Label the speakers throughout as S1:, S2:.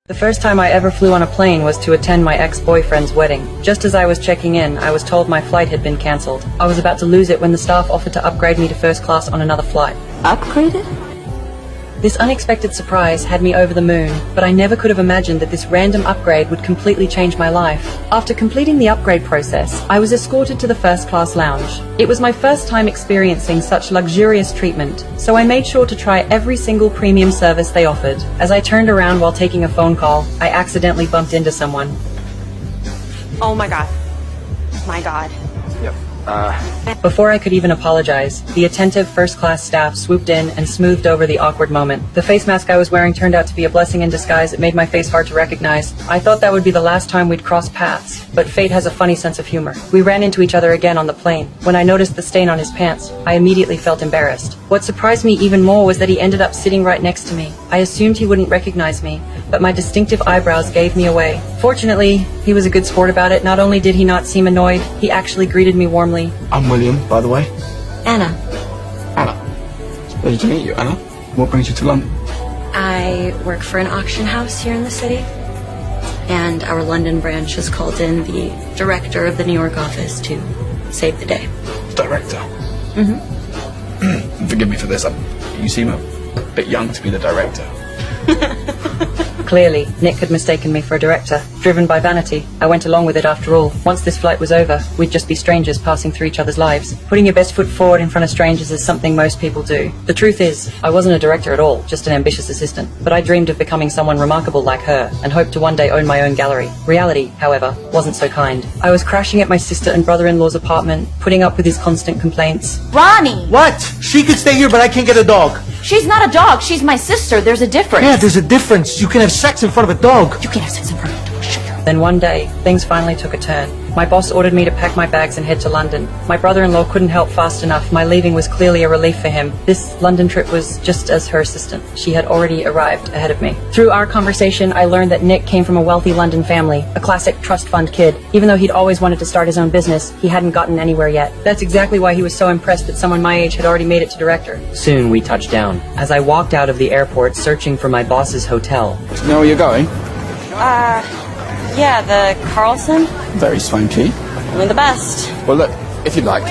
S1: The first time I ever flew on a plane was to attend my ex-boyfriend's wedding. Just as I was checking in, I was told my flight had been cancelled. I was about to lose it when the staff offered to upgrade me to first class on another flight.
S2: Upgraded?
S1: This unexpected surprise had me over the moon, but I never could have imagined that this random upgrade would completely change my life. After completing the upgrade process, I was escorted to the first class lounge. It was my first time experiencing such luxurious treatment, so I made sure to try every single premium service they offered. As I turned around while taking a phone call, I accidentally bumped into someone.
S3: Oh my god. My god.
S4: Yep.
S1: Before I could even apologize, the attentive first-class staff swooped in and smoothed over the awkward moment. The face mask I was wearing turned out to be a blessing in disguise. It made my face hard to recognize. I thought that would be the last time we'd cross paths, but fate has a funny sense of humor. We ran into each other again on the plane. When I noticed the stain on his pants, I immediately felt embarrassed. What surprised me even more was that he ended up sitting right next to me. I assumed he wouldn't recognize me, but my distinctive eyebrows gave me away. Fortunately, he was a good sport about it. Not only did he not seem annoyed, he actually greeted me warmly.
S4: I'm William, by the way.
S2: Anna.
S4: Anna. It's a pleasure to meet you, Anna. What brings you to London?
S2: I work for an auction house here in the city, and our London branch has called in the director of the New York office to save the day.
S4: Director?
S2: Mm-hmm.
S4: Forgive me for this. You seem a bit young to be the director.
S1: Clearly, Nick had mistaken me for a director. Driven by vanity, I went along with it after all. Once this flight was over, we'd just be strangers passing through each other's lives. Putting your best foot forward in front of strangers is something most people do. The truth is, I wasn't a director at all, just an ambitious assistant. But I dreamed of becoming someone remarkable like her, and hoped to one day own my own gallery. Reality, however, wasn't so kind. I was crashing at my sister and brother-in-law's apartment, putting up with his constant complaints.
S5: Ronnie!
S6: What? She could stay here, but I can't get a dog.
S5: She's not a dog. She's my sister. There's a difference.
S6: Yeah, there's a difference. You can have sex in front of a dog.
S5: You can have sex in front of a dog. Shut your...
S1: Then one day, things finally took a turn. My boss ordered me to pack my bags and head to London. My brother-in-law couldn't help fast enough. My leaving was clearly a relief for him. This London trip was just as her assistant. She had already arrived ahead of me. Through our conversation, I learned that Nick came from a wealthy London family, a classic trust fund kid. Even though he'd always wanted to start his own business, he hadn't gotten anywhere yet. That's exactly why he was so impressed that someone my age had already made it to director. Soon we touched down. As I walked out of the airport searching for my boss's hotel.
S4: Do you know where you're going?
S3: Yeah, the Carlson.
S4: Very swanky.
S3: Only the best.
S4: Well, look, if you'd like.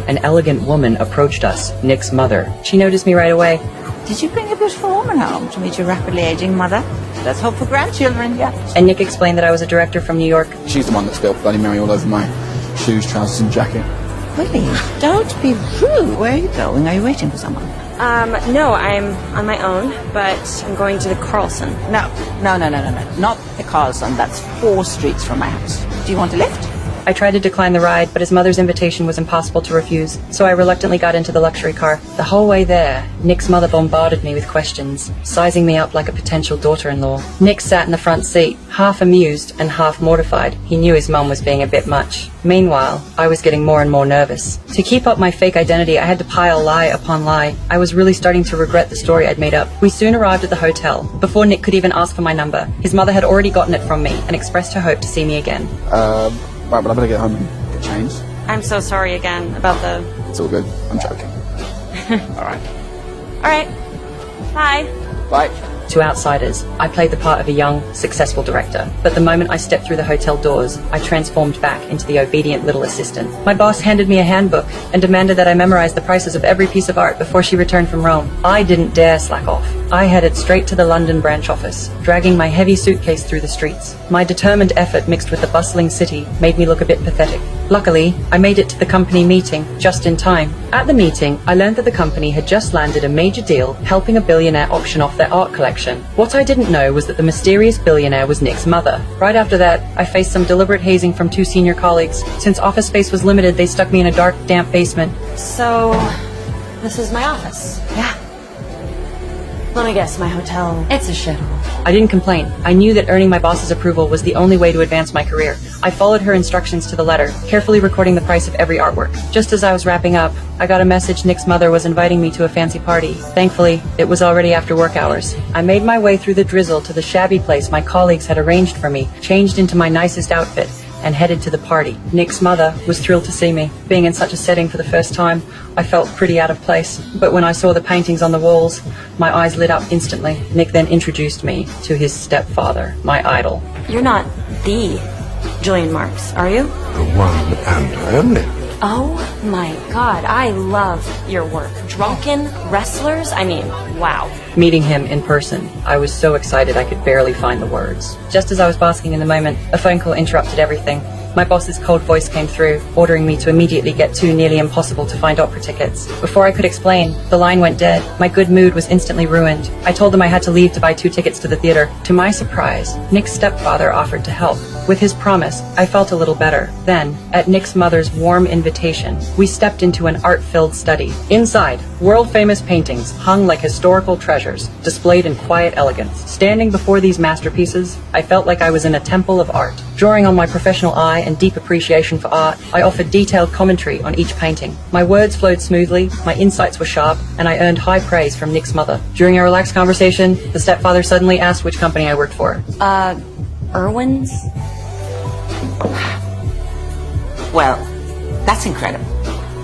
S1: An elegant woman approached us, Nick's mother. She noticed me right away.
S7: Did you bring a beautiful woman home to meet your rapidly aging mother? Let's hope for grandchildren, yeah.
S1: And Nick explained that I was a director from New York.
S4: She's the one that spilled Bloody Mary all over my shoes, trousers and jacket.
S7: Willie, don't be rude. Where are you going? Are you waiting for someone?
S3: No, I'm on my own, but I'm going to the Carlson.
S7: No. Not the Carlson. That's 4 streets from my house. Do you want a lift?
S1: I tried to decline the ride, but his mother's invitation was impossible to refuse, so I reluctantly got into the luxury car. The whole way there, Nick's mother bombarded me with questions, sizing me up like a potential daughter-in-law. Nick sat in the front seat, half amused and half mortified. He knew his mum was being a bit much. Meanwhile, I was getting more and more nervous. To keep up my fake identity, I had to pile lie upon lie. I was really starting to regret the story I'd made up. We soon arrived at the hotel. Before Nick could even ask for my number, his mother had already gotten it from me and expressed her hope to see me again.
S4: Right, but I better get home and get changed.
S3: I'm so sorry again about the...
S4: It's all good. I'm joking. Alright.
S3: Alright. Bye.
S4: Bye.
S1: To outsiders, I played the part of a young, successful director. But the moment I stepped through the hotel doors, I transformed back into the obedient little assistant. My boss handed me a handbook and demanded that I memorize the prices of every piece of art before she returned from Rome. I didn't dare slack off. I headed straight to the London branch office, dragging my heavy suitcase through the streets. My determined effort mixed with the bustling city made me look a bit pathetic. Luckily, I made it to the company meeting just in time. At the meeting, I learned that the company had just landed a major deal helping a billionaire auction off their art collection. What I didn't know was that the mysterious billionaire was Nick's mother. Right after that, I faced some deliberate hazing from 2 senior colleagues. Since office space was limited, they stuck me in a dark, damp basement.
S3: So, this is my office.
S5: Yeah.
S3: Let me guess, my hotel.
S5: It's a shithole.
S1: I didn't complain. I knew that earning my boss's approval was the only way to advance my career. I followed her instructions to the letter, carefully recording the price of every artwork. Just as I was wrapping up, I got a message Nick's mother was inviting me to a fancy party. Thankfully, it was already after work hours. I made my way through the drizzle to the shabby place my colleagues had arranged for me, changed into my nicest outfit, and headed to the party. Nick's mother was thrilled to see me. Being in such a setting for the first time, I felt pretty out of place. But when I saw the paintings on the walls, my eyes lit up instantly. Nick then introduced me to his stepfather, my idol.
S3: You're not the Julian Marks, are you?
S8: The one and only.
S3: Oh my god, I love your work. Drunken wrestlers? I mean, wow.
S1: Meeting him in person, I was so excited I could barely find the words. Just as I was basking in the moment, a phone call interrupted everything. My boss's cold voice came through, ordering me to immediately get 2 nearly impossible to find opera tickets. Before I could explain, the line went dead. My good mood was instantly ruined. I told them I had to leave to buy 2 tickets to the theater. To my surprise, Nick's stepfather offered to help. With his promise, I felt a little better. Then, at Nick's mother's warm invitation, we stepped into an art-filled study. Inside, world-famous paintings hung like historical treasures, displayed in quiet elegance. Standing before these masterpieces, I felt like I was in a temple of art. Drawing on my professional eye and deep appreciation for art, I offered detailed commentary on each painting. My words flowed smoothly, my insights were sharp, and I earned high praise from Nick's mother. During our relaxed conversation, the stepfather suddenly asked which company I worked for.
S3: Irwin's?
S7: Well, that's incredible.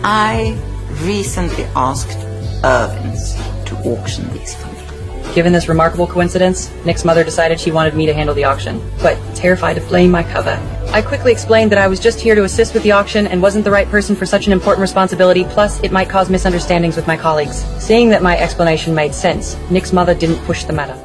S7: I recently asked Irvins to auction these for me.
S1: Given this remarkable coincidence, Nick's mother decided she wanted me to handle the auction, but terrified of blame my cover. I quickly explained that I was just here to assist with the auction and wasn't the right person for such an important responsibility, plus it might cause misunderstandings with my colleagues. Seeing that my explanation made sense, Nick's mother didn't push the matter.